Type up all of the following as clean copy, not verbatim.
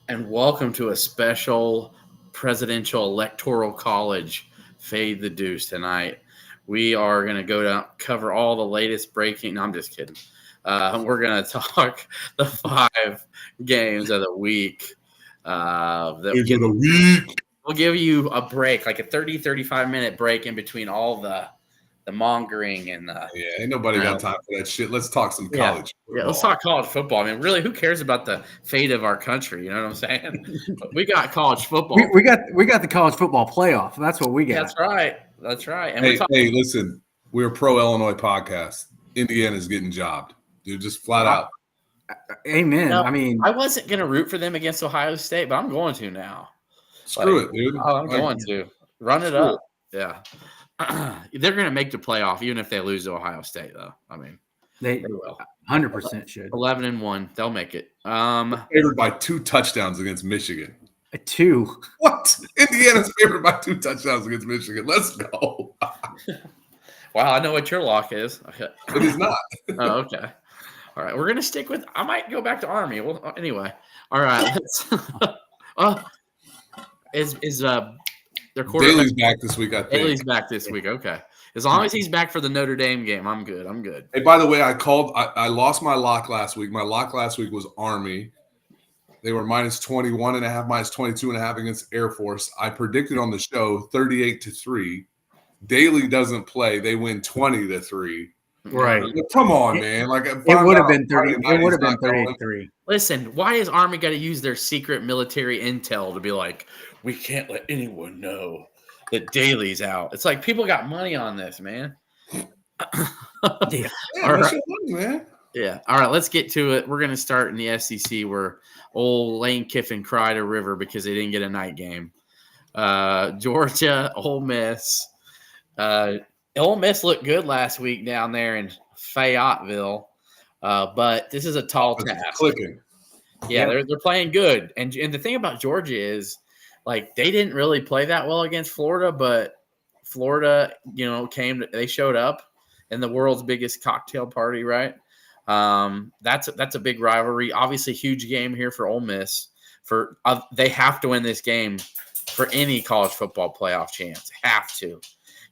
and welcome to a special presidential electoral college Fade the Deuce tonight. We are going to go down, cover all the latest breaking. No, I'm just kidding. We're going to talk the 5 games of the week. We'll give you a break, like a 35-minute break in between all the mongering and the. Yeah, ain't nobody got time for that shit. Let's talk some college football. Yeah, let's talk college football. I mean, really, who cares about the fate of our country? You know what I'm saying? But we got college football. We got the college football playoff. That's what we got. That's right. And hey, listen, we're a pro Illinois podcast. Indiana's getting jobbed, dude. Just flat out. Amen. No, I wasn't gonna root for them against Ohio State, but I'm going to now. Screw it, dude. I'm going to run it up. Yeah. They're going to make the playoff, even if they lose to Ohio State, though. I mean, they will. 100% should. 11-1, they'll make it. Favored by 2 touchdowns against Michigan. 2. What? Indiana's favored by 2 touchdowns against Michigan. Let's go. Wow, I know what your lock is. It is not. Oh, okay. All right, we're going to stick with. I might go back to Army. Well, anyway. All right. Is their quarterback Daly's back this week, I think. Daly's back this week. Okay. As long as he's back for the Notre Dame game, I'm good. Hey, by the way, I lost my lock last week. My lock last week was Army. They were minus 21.5, minus 22.5 against Air Force. I predicted on the show 38-3. Daly doesn't play. They win 20-3. Right. Come on, man. Like it would have been 30. It would have been 38-3. Listen, why is Army got to use their secret military intel to be like, we can't let anyone know that Daly's out? It's like people got money on this, man. Yeah, all right. Money, man. Yeah. All right, let's get to it. We're going to start in the SEC where old Lane Kiffin cried a river because they didn't get a night game. Georgia, Ole Miss. Ole Miss looked good last week down there in Fayetteville, but this is a tall task. Clicking. Yeah, they're playing good. And the thing about Georgia is, like, they didn't really play that well against Florida, but Florida, they showed up in the world's biggest cocktail party, right? That's a big rivalry. Obviously, huge game here for Ole Miss. They have to win this game for any college football playoff chance. Have to.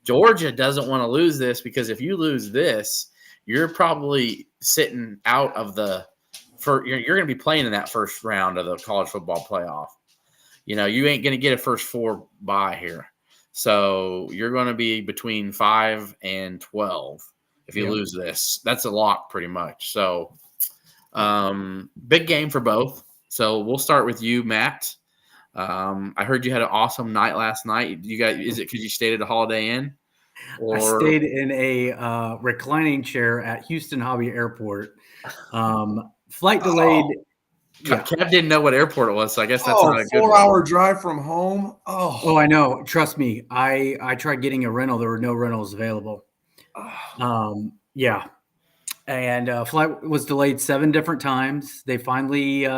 Georgia doesn't want to lose this because if you lose this, you're probably sitting out of you're going to be playing in that first round of the college football playoff. You ain't going to get a first 4 bye here. So you're going to be between 5 and 12 if you lose this. That's a lock pretty much. So big game for both. So we'll start with you, Matt. I heard you had an awesome night last night. You guys, is it because you stayed at a Holiday Inn? I stayed in a reclining chair at Houston Hobby Airport. Flight delayed. Kev didn't know what airport it was, so I guess that's not a good 4-hour drive from home. Oh, I know. Trust me. I tried getting a rental. There were no rentals available. Yeah. And flight was delayed 7 different times. They finally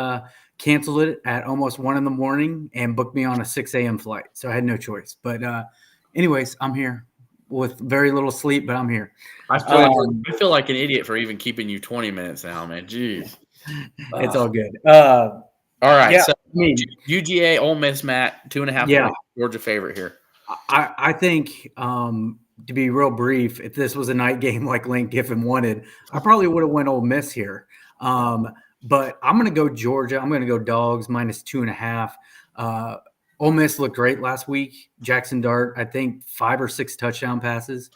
canceled it at almost 1 a.m. and booked me on a 6 a.m. flight. So I had no choice. But anyways, I'm here with very little sleep, but I'm here. I feel like an idiot for even keeping you 20 minutes now, man. Jeez. It's all good. All right. Yeah, so UGA, Ole Miss, Matt, 2.5. Yeah. Georgia favorite here. I think to be real brief, if this was a night game like Lane Kiffin wanted, I probably would have went Ole Miss here. But I'm going to go Georgia. I'm going to go dogs minus 2.5. Ole Miss looked great last week. Jackson Dart, I think 5 or 6 touchdown passes.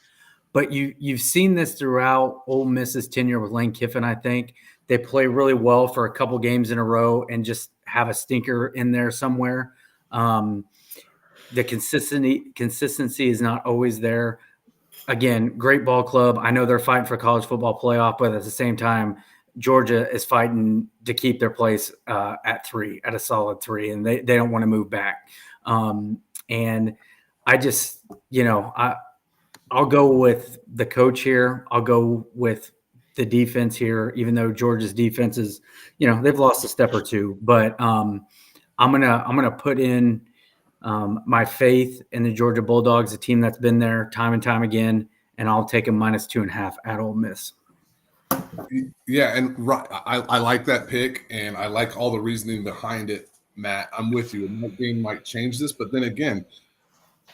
But you've seen this throughout Ole Miss's tenure with Lane Kiffin, I think. They play really well for a couple games in a row and just have a stinker in there somewhere. The consistency is not always there. Again, great ball club. I know they're fighting for college football playoff, but at the same time, Georgia is fighting to keep their place at a solid 3, and they don't want to move back. And I just, I'll go with the coach here. I'll go with the defense here, even though Georgia's defense is, they've lost a step or 2. But I'm gonna put in my faith in the Georgia Bulldogs, a team that's been there time and time again, and I'll take them minus 2.5 at Ole Miss. Yeah, and I like that pick, and I like all the reasoning behind it. Matt. I'm with you. And that game might change this, but then again,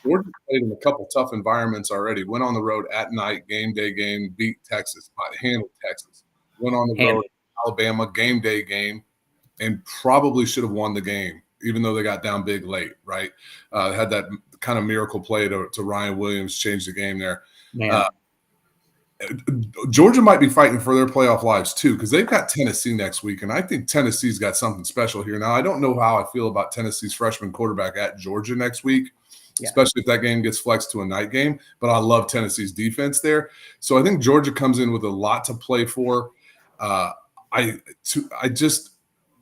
Georgia played in a couple tough environments already. Went on the road at night, game day game, beat Texas, handled Texas. Went on the road, Alabama, game day game, and probably should have won the game, even though they got down big late, right? Had that kind of miracle play to Ryan Williams, changed the game there. Georgia might be fighting for their playoff lives too, because they've got Tennessee next week, and I think Tennessee's got something special here. Now, I don't know how I feel about Tennessee's freshman quarterback at Georgia next week, especially if that game gets flexed to a night game, but I love Tennessee's defense there. So I think Georgia comes in with a lot to play for.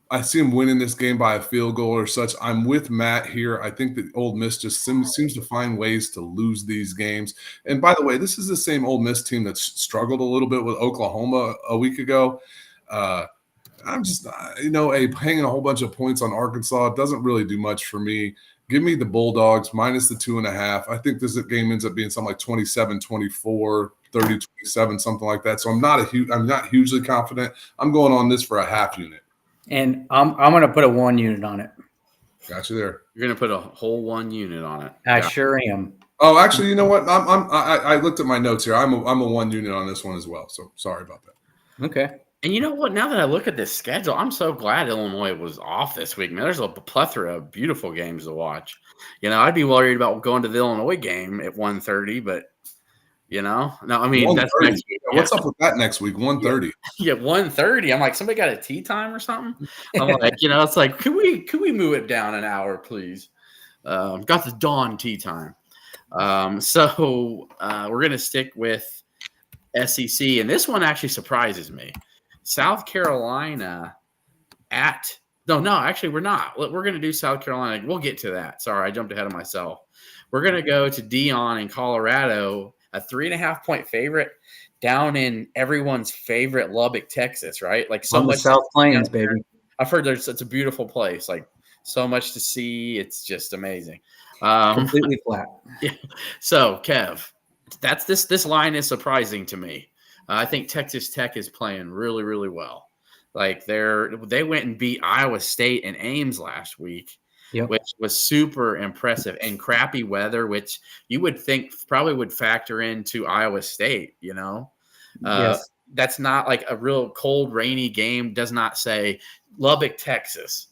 I see him winning this game by a field goal or such. I'm with Matt here. I think that Ole Miss just seems to find ways to lose these games. And by the way, this is the same Ole Miss team that struggled a little bit with Oklahoma a week ago. I'm just, hanging a whole bunch of points on Arkansas. It doesn't really do much for me. Give me the Bulldogs minus the 2.5. I think this game ends up being something like 27-24, 30-27, something like that. So I'm not hugely confident. I'm going on this for a half unit. And I'm going to put a 1 unit on it. Got you there. You're going to put a whole 1 unit on it. I sure am. Oh, actually, you know what? I looked at my notes here. I'm a 1 unit on this one as well. So sorry about that. Okay. And you know what? Now that I look at this schedule, I'm so glad Illinois was off this week. Man, there's a plethora of beautiful games to watch. I'd be worried about going to the Illinois game at 1:30, but no, I mean that's next week. What's up with that next week? 1:30. Yeah, 1:30. I'm like, somebody got a tea time or something? I'm like, it's like, could we move it down an hour, please? Got the dawn tea time. So we're gonna stick with SEC, and this one actually surprises me. South Carolina actually we're not. We're gonna do South Carolina. We'll get to that. Sorry, I jumped ahead of myself. We're gonna go to Dion in Colorado. A 3.5-point favorite down in everyone's favorite Lubbock, Texas, right? Like so much South Plains, baby. I've heard it's a beautiful place, like so much to see. It's just amazing. Completely flat. Yeah. So, Kev, this line is surprising to me. I think Texas Tech is playing really, really well. Like they went and beat Iowa State and Ames last week. Yep. Which was super impressive, and crappy weather, which you would think probably would factor into Iowa State, Yes. That's not like a real cold, rainy game, does not say Lubbock, Texas,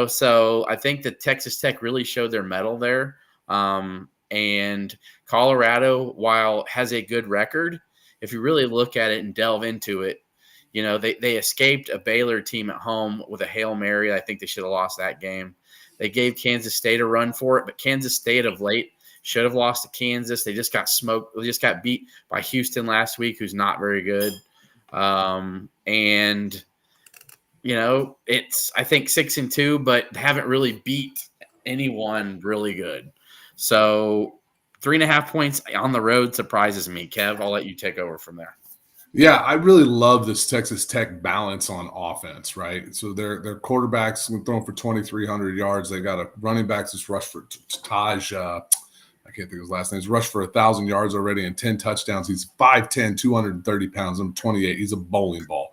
so I think that Texas Tech really showed their mettle there. And Colorado, while has a good record, if you really look at it and delve into it, they escaped a Baylor team at home with a Hail Mary. I think they should have lost that game. They gave Kansas State a run for it, but Kansas State of late should have lost to Kansas. They just got smoked. They just got beat by Houston last week, who's not very good. It's I think 6-2, but haven't really beat anyone really good. So 3.5 points on the road surprises me. Kev, I'll let you take over from there. Yeah, I really love this Texas Tech balance on offense, right? So their quarterbacks throwing for 2,300 yards. They got a running back that's rushed for Taj. I can't think of his last name. He's rushed for 1,000 yards already and 10 touchdowns. He's 5'10", 230 pounds. I'm 28. He's a bowling ball.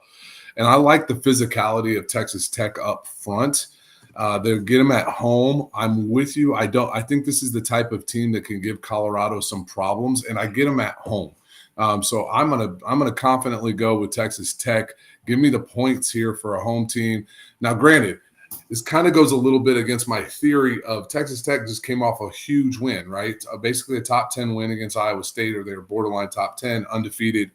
And I like the physicality of Texas Tech up front. They'll get them at home. I'm with you. I think this is the type of team that can give Colorado some problems, and I get them at home. So I'm gonna confidently go with Texas Tech. Give me the points here for a home team. Now, granted, this kind of goes a little bit against my theory of Texas Tech just came off a huge win, right? Basically a top 10 win against Iowa State, or they're borderline top 10, undefeated.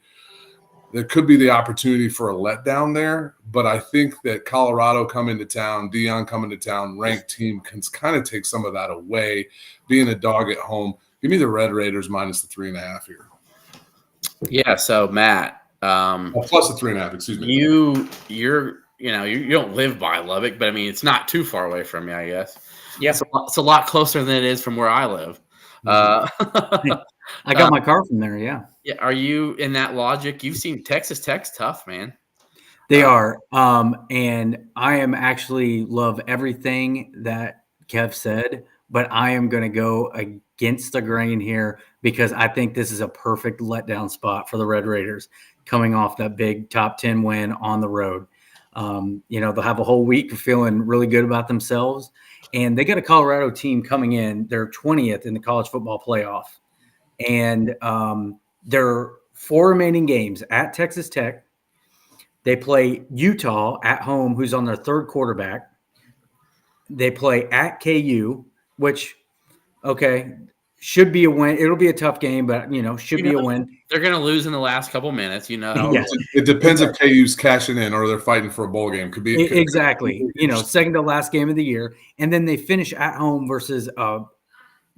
There could be the opportunity for a letdown there, but I think that Colorado coming to town, Dion coming to town, ranked team can kind of take some of that away. Being a dog at home, give me the Red Raiders minus the 3.5 here. Yeah, so Matt, plus the 3.5. Excuse me. You don't live by Lubbock, but I mean it's not too far away from me, I guess. Yeah, it's a lot closer than it is from where I live. I got my car from there. Yeah. Yeah. Are you in that logic? You've seen Texas Tech's tough, man. They are, and I am actually love everything that Kev said, but I am going to go against the grain here because I think this is a perfect letdown spot for the Red Raiders coming off that big top 10 win on the road. They'll have a whole week of feeling really good about themselves. And they got a Colorado team coming in. They're 20th in the college football playoff. And their 4 remaining games at Texas Tech. They play Utah at home, who's on their 3rd quarterback. They play at KU, which, okay, should be a win. It'll be a tough game, but, should be a win. They're going to lose in the last couple minutes. Yes. It depends if KU's cashing in or they're fighting for a bowl game. Could be exactly. Second to last game of the year. And then they finish at home versus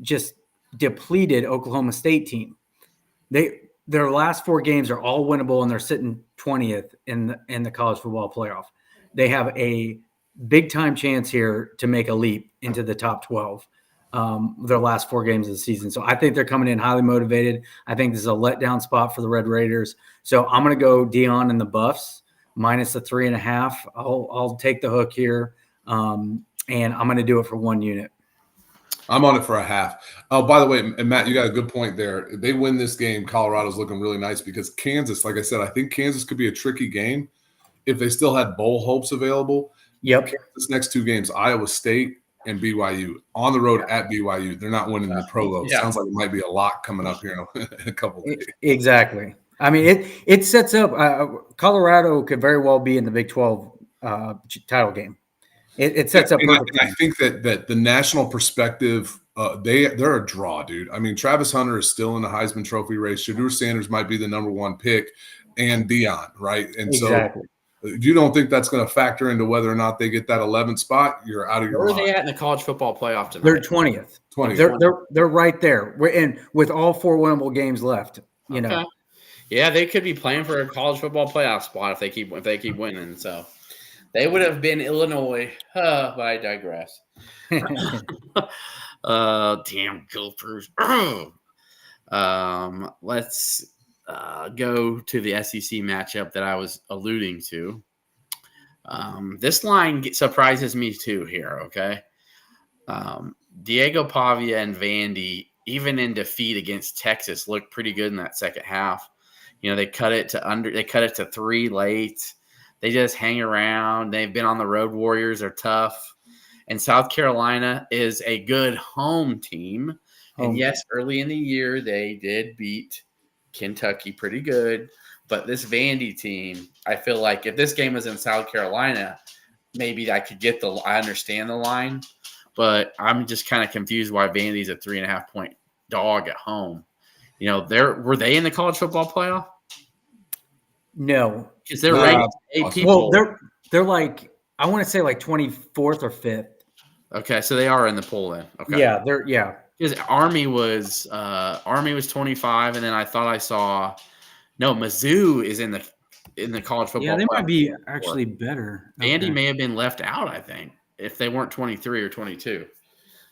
just depleted Oklahoma State team. Their last 4 games are all winnable, and they're sitting 20th in the college football playoff. They have a big time chance here to make a leap into the top 12. Their last 4 games of the season. So I think they're coming in highly motivated. I think this is a letdown spot for the Red Raiders. So I'm going to go Dion and the Buffs minus the 3.5. I'll take the hook here, and I'm going to do it for 1 unit. I'm on it for a half. Oh, by the way, and Matt, you got a good point there. If they win this game, Colorado's looking really nice because Kansas, like I said, I think Kansas could be a tricky game if they still had bowl hopes available. Yep. Kansas next 2 games, Iowa State and BYU. On the road at BYU. They're not winning the Provo. Yeah. Sounds like it might be a lock coming up here in a couple of days. Exactly. I mean, it sets up Colorado could very well be in the Big 12 title game. It sets up perfect. I think that the national perspective, they're a draw, dude. I mean, Travis Hunter is still in the Heisman Trophy race. Shedeur Sanders might be the number 1 pick, and Dion, right? And exactly. So if you don't think that's going to factor into whether or not they get that 11th spot, you're out of your mind. Where are they at in the college football playoff tonight? They're 20th. 20th. They're right there. And with all 4 winnable games left, Okay. Yeah, they could be playing for a college football playoff spot if they keep winning. So they would have been Illinois, but I digress. Damn Gophers. Let's go to the SEC matchup that I was alluding to. This line surprises me too here, okay? Diego Pavia and Vandy, even in defeat against Texas, looked pretty good in that second half. They cut it to 3 late. They just hang around. They've been on the road. Warriors are tough. And South Carolina is a good home team. And yes, early in the year, they did beat Kentucky pretty good. But this Vandy team, I feel like if this game was in South Carolina, maybe I understand the line. But I'm just kind of confused why Vandy's a 3.5-point dog at home. Were they in the college football playoff? No, because they're ranked 8 people. Well, they're like, I want to say like 24th or 5th. Okay, so they are in the pool then. Okay, yeah. Because Army was 25, and then I thought I saw Mizzou is in the college football. Yeah, they might be actually better. Vandy may have been left out, I think, if they weren't 23 or 22.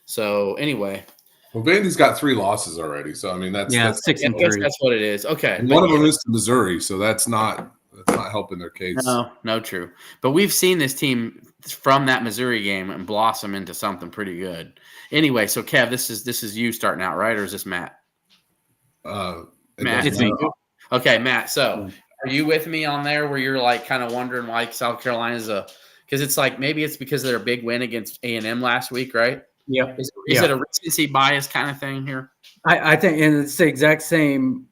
So anyway. Well, Vandy's got 3 losses already, so I mean that's 6-3. That's what it is. Okay, and one of them is to Missouri, so that's not helping their case. No, true. But we've seen this team from that Missouri game and blossom into something pretty good. Anyway, so Kev, this is you starting out, right, or is this Matt? Matt, it's me. Okay, Matt. So are you with me on there where you're like kind of wondering why South Carolina's because it's like maybe it's because of their big win against A&M last week, right? Yep. Is it a recency bias kind of thing here? I think, and it's the exact same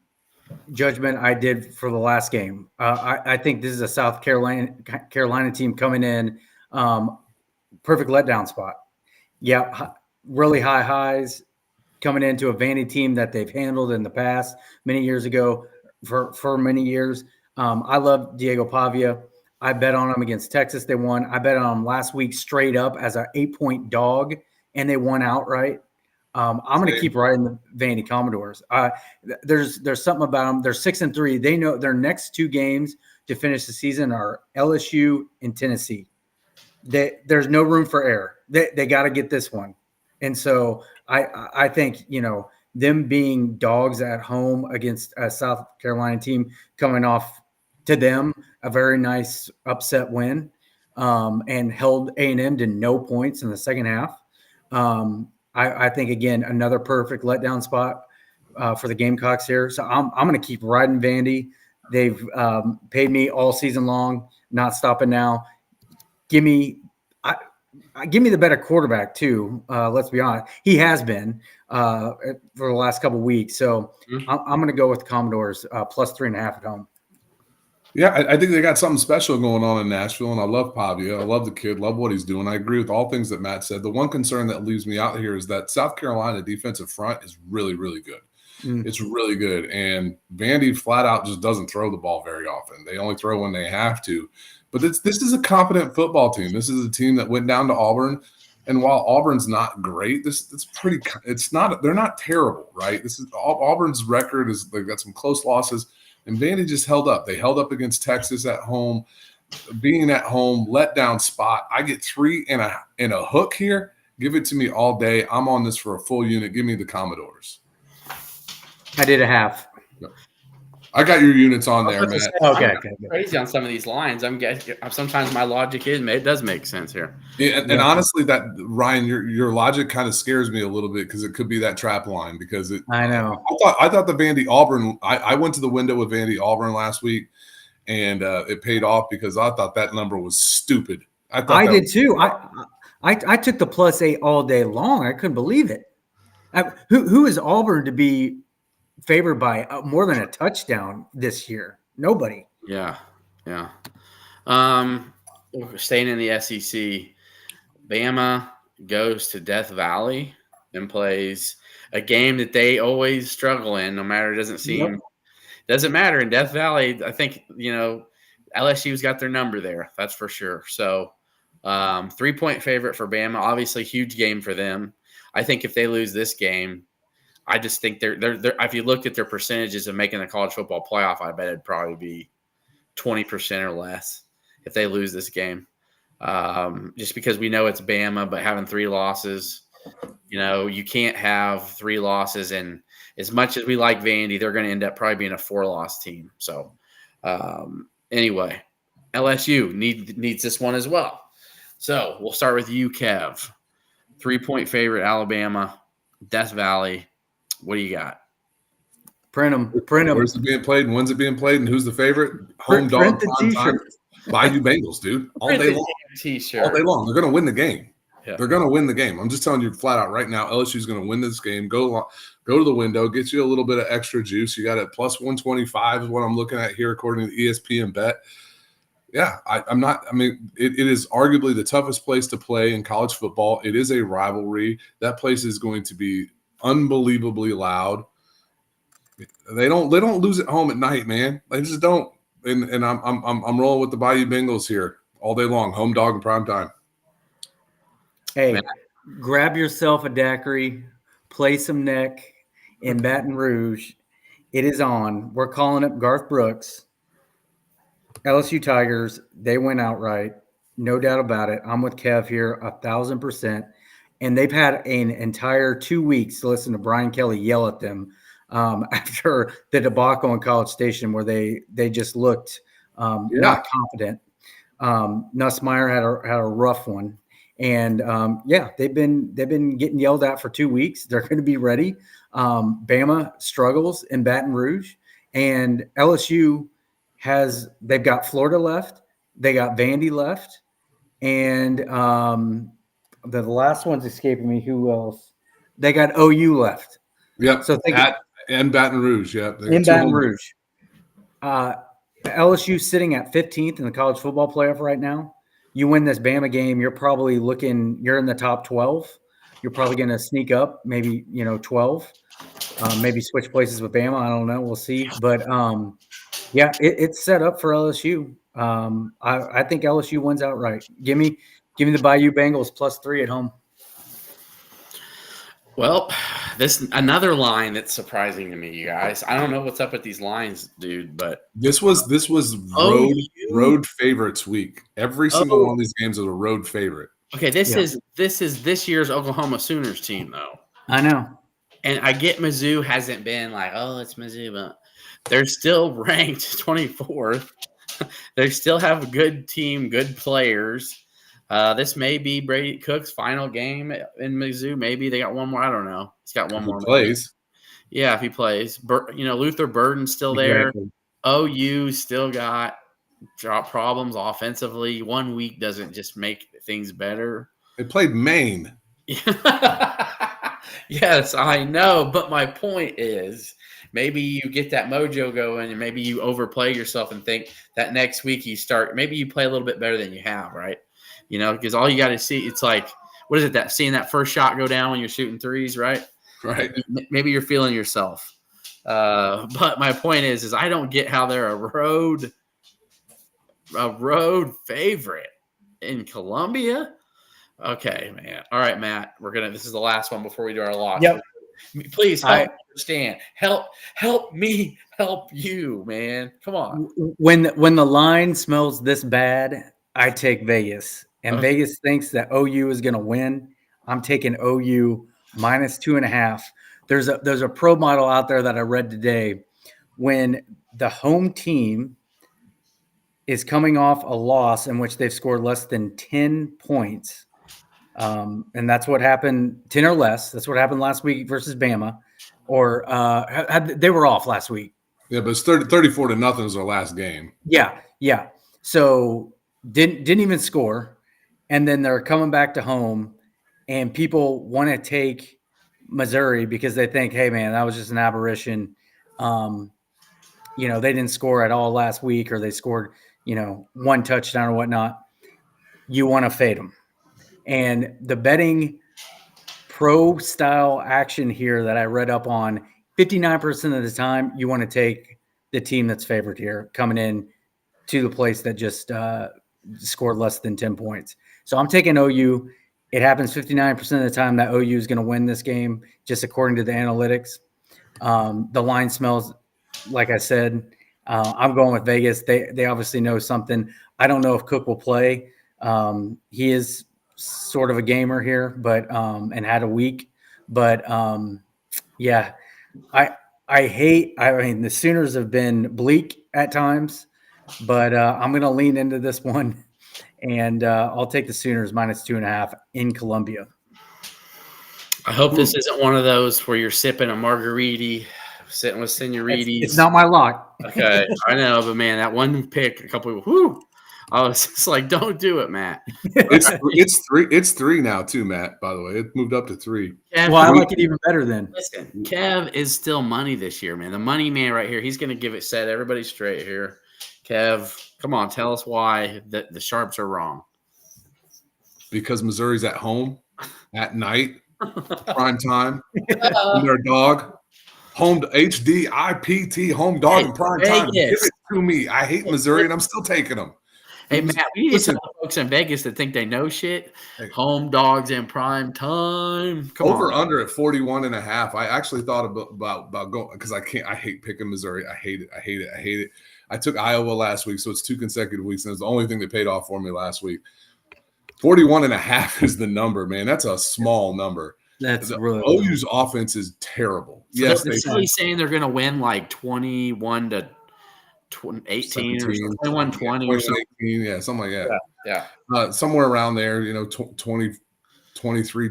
judgment I did for the last game. I think this is a South Carolina team coming in, perfect letdown spot. Yeah, really high highs coming into a Vandy team that they've handled in the past many years ago for many years. I love Diego Pavia. I bet on him against Texas. They won. I bet on him last week straight up as an 8-point dog, and they won outright. I'm going to keep riding the Vandy Commodores. There's something about them. They're 6-3. They know their next 2 games to finish the season are LSU and Tennessee. There's no room for error. They got to get this one. And so I think, them being dogs at home against a South Carolina team coming off to them a very nice upset win and held A&M to no points in the second half. I think, again, another perfect letdown spot for the Gamecocks here. So I'm going to keep riding Vandy. They've paid me all season long, not stopping now. give me give me the better quarterback too. Let's be honest, he has been for the last couple of weeks. So I'm going to go with the Commodores plus 3.5 at home. Yeah, I think they got something special going on in Nashville, and I love Pavia. I love the kid, love what he's doing. I agree with all things that Matt said. The one concern that leaves me out here is that South Carolina defensive front is really, really good. It's really good. And Vandy flat out just doesn't throw the ball very often. They only throw when they have to. But this is a competent football team. This is a team that went down to Auburn. And while Auburn's not great, they're not terrible, right? This is Auburn's record is they've got some close losses. And Vandy just held up. They held up against Texas at home. Being at home, letdown spot. I get 3 and a hook here. Give it to me all day. I'm on this for a full unit. Give me the Commodores. I did a half. I got your units on there, Matt. Okay. Crazy on some of these lines. I'm guessing sometimes my logic it does make sense here. Yeah, and honestly, that Ryan, your logic kind of scares me a little bit because it could be that trap line because I know. I thought the Vandy Auburn. I went to the window with Vandy Auburn last week, and it paid off because I thought that number was stupid. I did too. I took the +8 all day long. I couldn't believe it. Who is Auburn to be favored by more than a touchdown this year? Nobody. Yeah. Staying in the SEC, Bama goes to Death Valley and plays a game that they always struggle in. No matter, doesn't matter in Death Valley. I think LSU's got their number there. That's for sure. So 3-point favorite for Bama. Obviously, huge game for them. I think if they lose this game, I just think they're if you looked at their percentages of making the college football playoff, I bet it'd probably be 20% or less if they lose this game. Just because we know it's Bama, but having 3 losses, you can't have 3 losses. And as much as we like Vandy, they're going to end up probably being a 4-loss team. So anyway, LSU needs this one as well. So we'll start with you, Kev. 3-point favorite, Alabama, Death Valley. What do you got? Print them. Where's it being played and when's it being played and who's the favorite? Home dog, prime time. Bayou Bengals, dude. All day long. T-shirt. All day long. They're going to win the game. Yeah. They're going to win the game. I'm just telling you flat out right now, LSU's going to win this game. Go to the window, get you a little bit of extra juice. You got it plus 125 is what I'm looking at here according to ESPN Bet. Yeah, it is arguably the toughest place to play in college football. It is a rivalry. That place is going to be unbelievably loud. They don't lose at home at night, man. They just don't. And I'm rolling with the Bayou Bengals here all day long. Home dog and prime time. Hey, man. Grab yourself a daiquiri, play some neck in Baton Rouge. It is on. We're calling up Garth Brooks. LSU Tigers, they went outright. No doubt about it. I'm with Kev here 1,000%. And they've had an entire 2 weeks to listen to Brian Kelly yell at them after the debacle in College Station where they just looked not confident. Nussmeier had a rough one. And they've been getting yelled at for 2 weeks. They're going to be ready. Bama struggles in Baton Rouge, and LSU they've got Florida left, they got Vandy left, and the last one's escaping me. Who else? They got OU left. Yep. So and Baton Rouge. Yep. In Baton Rouge. LSU sitting at 15th in the college football playoff right now. You win this Bama game, you're probably you're in the top 12. You're probably going to sneak up, maybe 12. Maybe switch places with Bama. I don't know. We'll see. But it's set up for LSU. I think LSU wins outright. Give me the Bayou Bengals +3 at home. Well, another line that's surprising to me, you guys. I don't know what's up with these lines, dude, but this was road favorites week. Every single one of these games is a road favorite. Okay, this is this year's Oklahoma Sooners team, though. I know. And I get Mizzou hasn't been like, it's Mizzou, but they're still ranked 24th. They still have a good team, good players. This may be Brady Cook's final game in Mizzou. Maybe they got one more. I don't know. He's got one more. Plays. Yeah, if he plays. Luther Burden's still there. OU still got drop problems offensively. 1 week doesn't just make things better. They played Maine. Yes, I know. But my point is maybe you get that mojo going and maybe you overplay yourself and think that next week maybe you play a little bit better than you have, right? Because all you got to see, it's like, what is it, seeing that first shot go down when you're shooting threes, right? Right. Maybe you're feeling yourself. But my point is I don't get how they're a road favorite in Columbia. Okay, man. All right, Matt. This is the last one before we do our lock. Yep. Please help me understand. Help me help you, man. Come on. When the line smells this bad, I take Vegas. And Vegas thinks that OU is going to win. I'm taking OU -2.5. There's a pro model out there that I read today. When the home team is coming off a loss in which they've scored less than 10 points, and that's what happened, 10 or less. That's what happened last week versus Bama. Or they were off last week. Yeah, but it's 34-0 is our last game. Yeah. So didn't even score. And then they're coming back to home, and people want to take Missouri because they think, hey, man, that was just an aberration. They didn't score at all last week, or they scored, one touchdown or whatnot. You want to fade them. And the betting pro style action here that I read up on, 59% of the time, you want to take the team that's favored here coming in to the place that just scored less than 10 points. So I'm taking OU. It happens 59% of the time that OU is going to win this game, just according to the analytics. The line smells, like I said, I'm going with Vegas. They obviously know something. I don't know if Cook will play. He is sort of a gamer here, but and had a week. But yeah, I mean, the Sooners have been bleak at times, but I'm going to lean into this one, and I'll take the Sooners -2.5 in Columbia. I hope this isn't one of those where you're sipping a margarita, sitting with senoritas. It's not my lock. Okay, I know, but man, that one pick, a couple of I was just like, don't do it, Matt. It's three now too, Matt. By the way, it moved up to 3. Kev, well, I like it even better then. Listen, Kev is still money this year, man. The money man right here. He's going to give it set everybody straight here. Kev, come on, tell us why the Sharps are wrong. Because Missouri's at home at night, prime time, and their dog. Home to HDIPT, home dog in prime time. Give it to me. I hate Missouri, and I'm still taking them. Hey, Matt, we need to tell the folks in Vegas that think they know shit. Home dogs in prime time. Come Over on. under at 41.5. I actually thought about going because I hate picking Missouri. I hate it. I took Iowa last week, so it's 2 consecutive weeks, and it's the only thing that paid off for me last week. 41.5 is the number, man. That's a small number. That's really OU's offense is terrible. So yes, they're saying they're going to win like 21 to 18 or 21, 20 or something. 18, yeah, something like that. Yeah. Somewhere around there, 20, 23,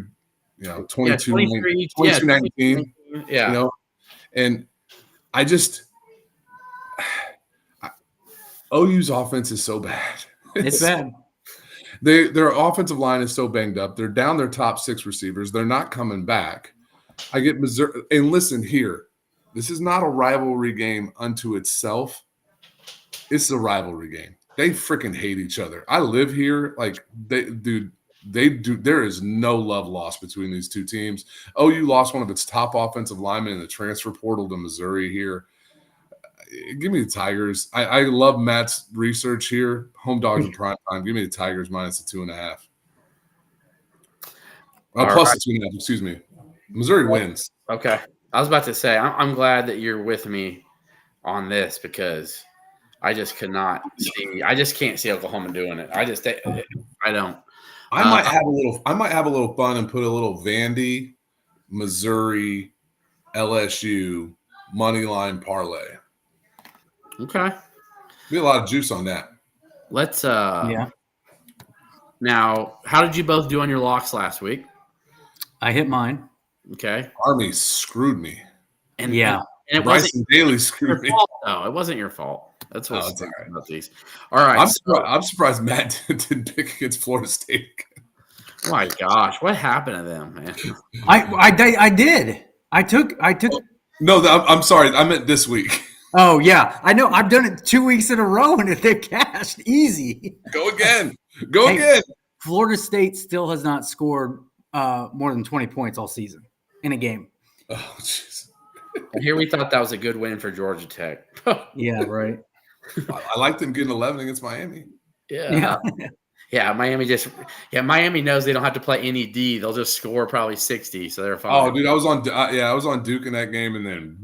22, 23, 19. Yeah. And I just OU's offense is so bad. It's bad. Their offensive line is so banged up. They're down their top 6 receivers. They're not coming back. I get Missouri. And listen here, this is not a rivalry game unto itself. It's a rivalry game. They freaking hate each other. I live here. Like they do. There is no love lost between these two teams. OU lost one of its top offensive linemen in the transfer portal to Missouri here. Give me the Tigers. I love Matt's research here. Home dogs in prime time. Give me the Tigers -2.5. Plus the 2.5. Excuse me. Missouri wins. Okay. I was about to say, I'm glad that you're with me on this because I just could not see. I just can't see Oklahoma doing it. I don't. I might have a little fun and put a little Vandy, Missouri, LSU money line parlay. Okay. Be a lot of juice on that. Let's Now, how did you both do on your locks last week? I hit mine. Okay. Army screwed me. And it Bryson Daly screwed me. No, it wasn't your fault. That's Oh, what's it's all right. about these. All right. I'm surprised Matt didn't pick against Florida State. My gosh, what happened to them, man? I did. I took. No, I'm sorry. I meant this week. Oh yeah, I know. I've done it 2 weeks in a row, and they've cashed easy. Go again. Go Hey, again. Florida State still has not scored more than 20 points all season in a game. Oh, jeez. And here we thought that was a good win for Georgia Tech. Yeah, right. I like them getting 11 against Miami. Yeah. Miami knows they don't have to play any D. They'll just score probably 60, so they're fine. Oh, dude, I was on Duke in that game, and then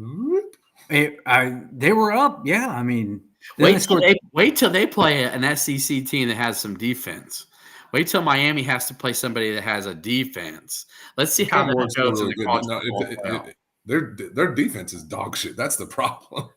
They were up. Yeah, I mean, wait till they play an SEC team that has some defense. Wait till Miami has to play somebody that has a defense. Let's see how that goes in the college football playoff. Their defense is dog shit. That's the problem.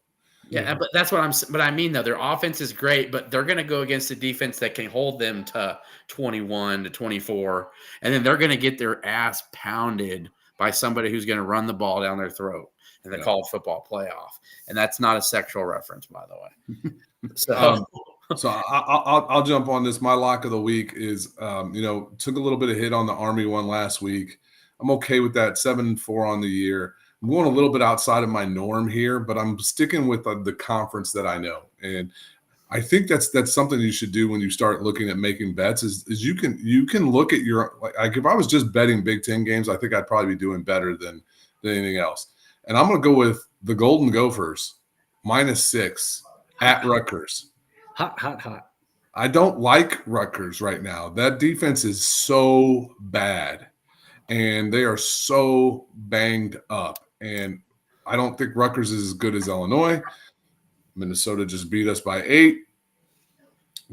Yeah, but that's what but I mean, though, their offense is great, but they're going to go against a defense that can hold them to 21 to 24, and then they're going to get their ass pounded by somebody who's going to run the ball down their throat in the college football playoff. And that's not a sexual reference, by the way. So I'll jump on this. My lock of the week is, took a little bit of hit on the Army one last week. I'm okay with that 7-4 on the year. I'm going a little bit outside of my norm here, but I'm sticking with the conference that I know. And I think that's something you should do when you start looking at making bets is you can look at your, like if I was just betting Big Ten games, I think I'd probably be doing better than anything else. And I'm going to go with the Golden Gophers -6 at Rutgers. Hot. I don't like Rutgers right now. That defense is so bad, and they are so banged up. And I don't think Rutgers is as good as Illinois. Minnesota just beat us by 8.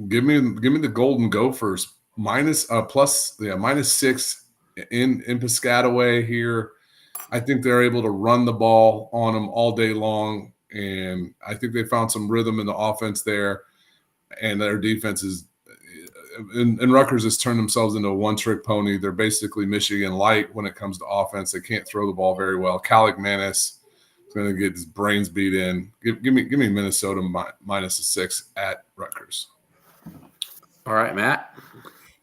Give me the Golden Gophers -6 in Piscataway here. I think they're able to run the ball on them all day long, and I think they found some rhythm in the offense there. And their defense is and Rutgers has turned themselves into a one-trick pony. They're basically Michigan light when it comes to offense. They can't throw the ball very well. Calic Manis is going to get his brains beat in. Give me Minnesota -6 at Rutgers. All right, Matt.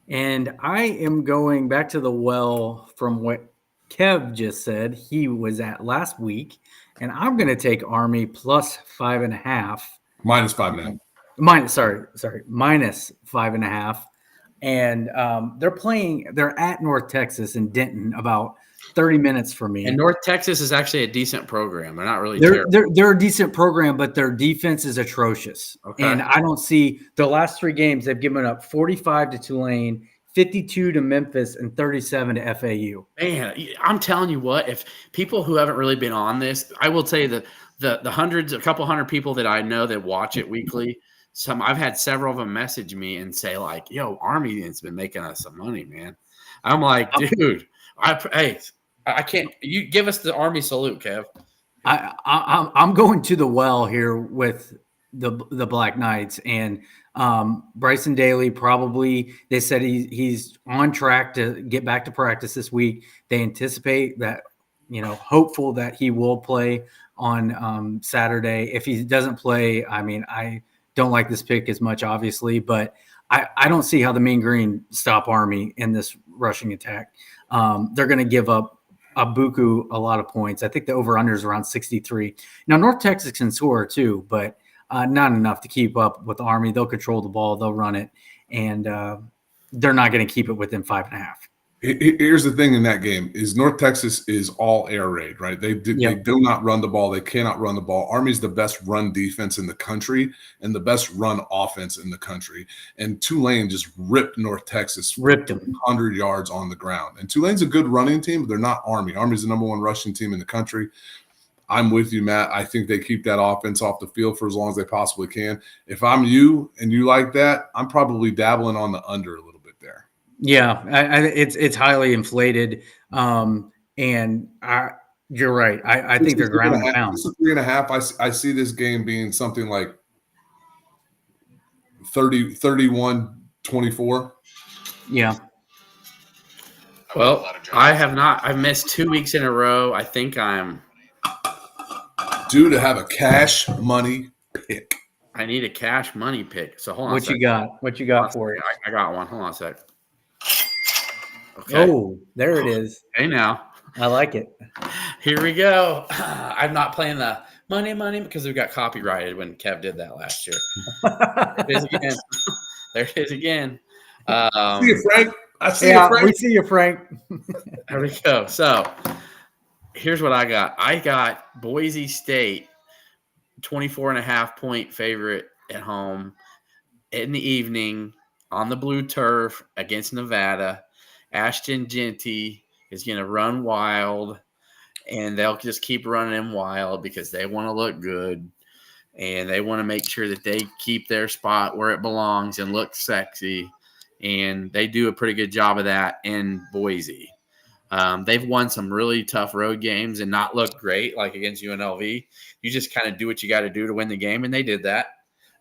And I am going back to the well from what Kev just said he was at last week, and I'm going to take Army +5.5. -5.5. -5.5. And they're at North Texas in Denton, about 30 minutes from me. And North Texas is actually a decent program. They're not really terrible. They're a decent program, but their defense is atrocious. Okay. And I don't see the last 3 games they've given up 45 to Tulane, 52 to Memphis, and 37 to FAU. Man, I'm telling you what, if people who haven't really been on this, I will tell you that a couple hundred people that I know that watch it weekly, I've had several of them message me and say like, "Yo, Army has been making us some money, man." I'm like, dude, I can't. You give us the Army salute, Kev. I'm going to the well here with the Black Knights, and Bryson Daly probably. They said he's on track to get back to practice this week. They anticipate that, hopeful that he will play on Saturday. If he doesn't play, I mean, I don't like this pick as much, obviously, but I don't see how the Mean Green stop Army in this rushing attack. They're going to give up a lot of points. I think the over-under is around 63. Now, North Texas can score too, but not enough to keep up with Army. They'll control the ball, they'll run it, and they're not going to keep it within 5.5. Here's the thing in that game is North Texas is all air raid, right? They do not run the ball. They cannot run the ball. Army's the best run defense in the country and the best run offense in the country. And Tulane just ripped North Texas, ripped them 100 yards on the ground. And Tulane's a good running team, but they're not Army. Army's the number 1 rushing team in the country. I'm with you, Matt. I think they keep that offense off the field for as long as they possibly can. If I'm you and you like that, I'm probably dabbling on the under a little bit there. Yeah, it's highly inflated, and you're right. I think they're ground and pound. 3.5. I see this game being something like 31-24. Yeah. Well, I have not. I've missed 2 weeks in a row. I think I'm due to have a cash money pick. I need a cash money pick. So hold on. What you got? What you got for it? I got one. Hold on a sec. Okay. Oh, there it is. Hey, now. I like it. Here we go. I'm not playing the money because we got copyrighted when Kev did that last year. There it is again. There it is again. See you, Frank. I see you, Frank. We see you, Frank. There we go. So here's what I got. I got Boise State, 24.5-point favorite at home in the evening on the blue turf against Nevada. Ashton Genty is going to run wild, and they'll just keep running him wild because they want to look good, and they want to make sure that they keep their spot where it belongs and look sexy, and they do a pretty good job of that in Boise. They've won some really tough road games and not looked great, like against UNLV. You just kind of do what you got to do to win the game, and they did that.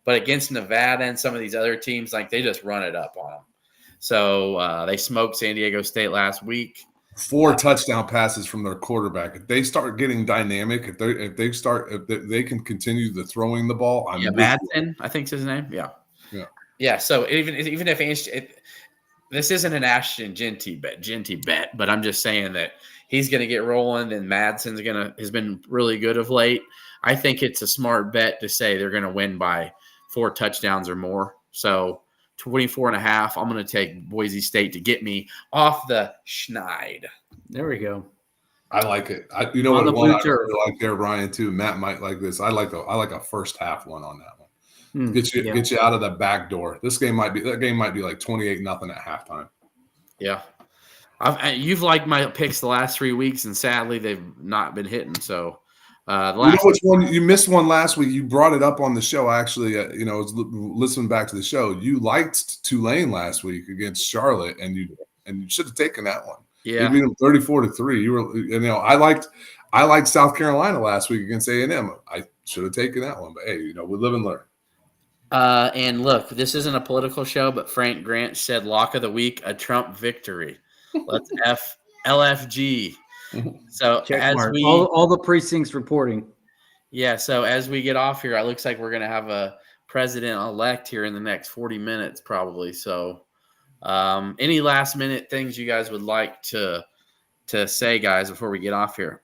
But against Nevada and some of these other teams, like they just run it up on them. So they smoked San Diego State last week. 4 touchdown passes from their quarterback. If they start getting dynamic, if they can continue the throwing the ball. Madsen, I think is his name. Yeah. So even if this isn't an Ashton Genty bet, but I'm just saying that he's going to get rolling, and Madsen's has been really good of late. I think it's a smart bet to say they're going to win by 4 touchdowns or more. So 24.5. I'm going to take Boise State to get me off the schneid. There we go. I like it. You know what one I really like there, Ryan, too. Matt might like this. I like a first half one on that one. Get you out of the back door. That game might be like 28-0 at halftime. Yeah. You've liked my picks the last 3 weeks, and sadly they've not been hitting. So which one you missed one last week. You brought it up on the show. Actually, I was listening back to the show. You liked Tulane last week against Charlotte, and you should have taken that one. Yeah, you beat them 34-3. You were, I liked South Carolina last week against A&M. I should have taken that one, but hey, we live and learn. And look, this isn't a political show, but Frank Grant said lock of the week, a Trump victory. Let's LFG. So check as mark. All the precincts reporting. Yeah. So as we get off here, it looks like we're going to have a president-elect here in the next 40 minutes, probably. So any last minute things you guys would like to say, guys, before we get off here?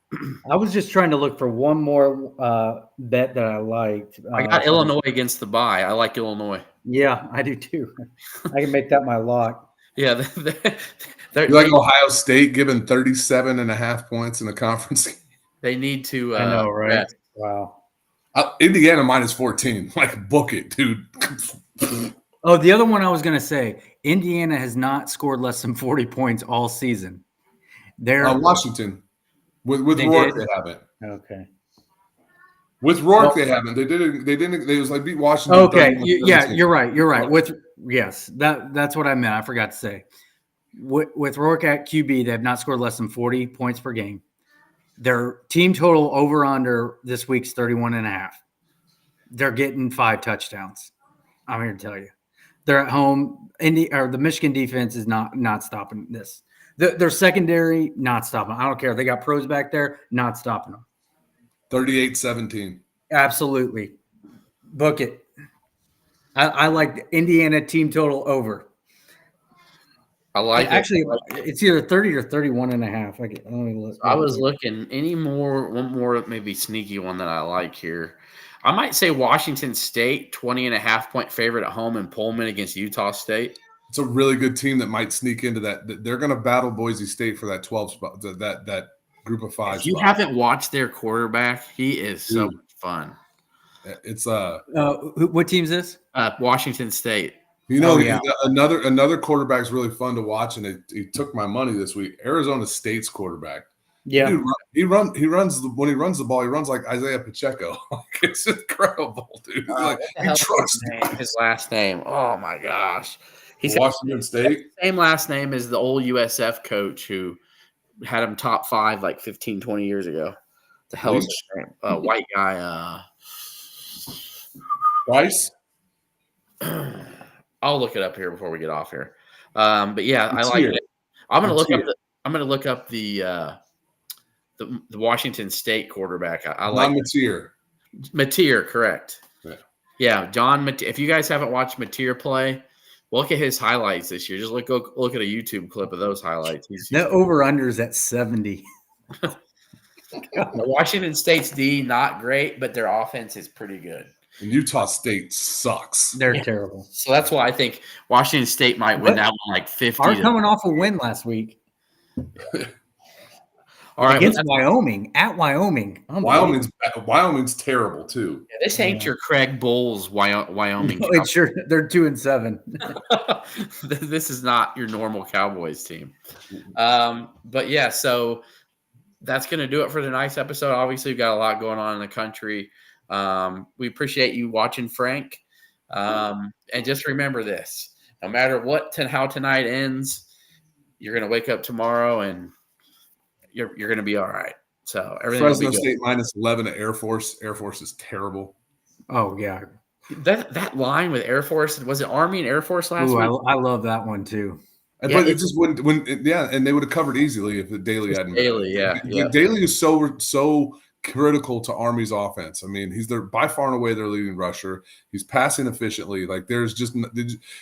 I was just trying to look for one more bet that I liked. I got Illinois against the bye. I like Illinois. Yeah, I do too. I can make that my lock. Yeah. You like Ohio State giving 37.5 points in the conference? They need to. I know, right? Rest. Wow. Indiana -14. Like, book it, dude. Oh, the other one I was going to say, Indiana has not scored less than 40 points all season. They're Washington. With Rourke, they haven't. Okay. With Rourke, they haven't. They didn't. They was like beat Washington. Okay. Yeah, you're right. You're right. That's what I meant. I forgot to say. With Rourke at QB, they have not scored less than 40 points per game. Their team total over under this week's 31.5. They're getting 5 touchdowns. I'm here to tell you. They're at home. The Michigan defense is not stopping this. Their secondary, not stopping. I don't care. They got pros back there, not stopping them. 38-17. Absolutely. Book it. I like the Indiana team total over. I like Actually, it's either 30 or 31.5. I was looking one more maybe sneaky one that I like here. I might say Washington State, 20.5 point favorite at home in Pullman against Utah State. It's a really good team that might sneak into that. They're going to battle Boise State for that 12 spot, that group of 5. If you haven't watched their quarterback, he is so much fun. It's what team is this? Washington State. Another quarterback's really fun to watch, and he took my money this week. Arizona State's quarterback. Yeah, dude, he runs when he runs the ball. He runs like Isaiah Pacheco. It's incredible, dude. You trust his last name. Oh my gosh, he's Washington State. Same last name as the old USF coach who had him top 5 like 15, 20 years ago. The hell is his name? White guy. Rice. I'll look it up here before we get off here. But yeah, I like it. I'm gonna look up the Washington State quarterback. I like Mateer. Mateer, correct. Yeah, John. If you guys haven't watched Mateer play, look at his highlights this year. Just look at a YouTube clip of those highlights. The over-under's at 70. Washington State's D not great, but their offense is pretty good. And Utah State sucks. They're terrible. So that's why I think Washington State might win that one like 50. Are coming off a win last week. All right, against Wyoming at Wyoming. Wyoming's terrible too. Yeah, this ain't your Craig Bulls Wyoming. No, it's sure they're 2-7. This is not your normal Cowboys team. But yeah, so that's going to do it for tonight's episode. Obviously, we've got a lot going on in the country. We appreciate you watching, Frank. And just remember this: no matter how tonight ends, you're going to wake up tomorrow and you're going to be all right. So everything. Fresno State -11 at Air Force. Air Force is terrible. Oh yeah, that line with Air Force, was it Army and Air Force last week? I love that one too. But it just wouldn't. And they would have covered easily if the Daly hadn't. Daly, Daly is so critical to Army's offense. I mean, he's by far and away their leading rusher. He's passing efficiently. Like there's just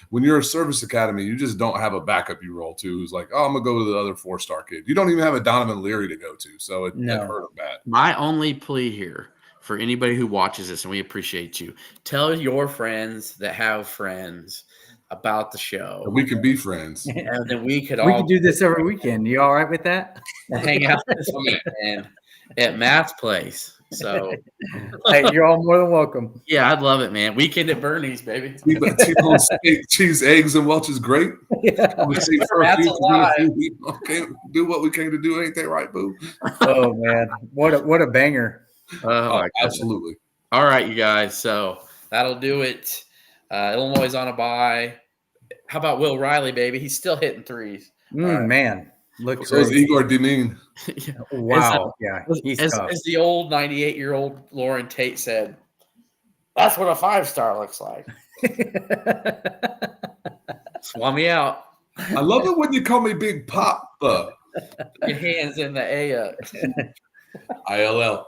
when you're a service academy, you just don't have a backup you roll to who's like, oh, I'm gonna go to the other 4-star kid. You don't even have a Donovan Leary to go to, so it hurt him bad. My only plea here for anybody who watches this, and we appreciate you, tell your friends that have friends about the show. We can be friends, and then we could do this every weekend. You all right with that? Hang out this weekend at Matt's place. So, hey, you're all more than welcome. Yeah, I'd love it, man. Weekend at Bernie's, baby. T-bone steak, cheese, eggs, and Welch's great. Yeah. We see That's alive. Okay, do what we came to do. Ain't that right, boo? Oh man, what a banger! Absolutely. All right, you guys. So that'll do it. Illinois is on a bye. How about Will Riley, baby? He's still hitting threes. Man, look. So is Igor Deming. Wow. As the old 98-year-old Lauren Tate said, that's what a 5-star looks like. Swap me out. I love it when you call me Big Papa. Your hands in the A. ILL.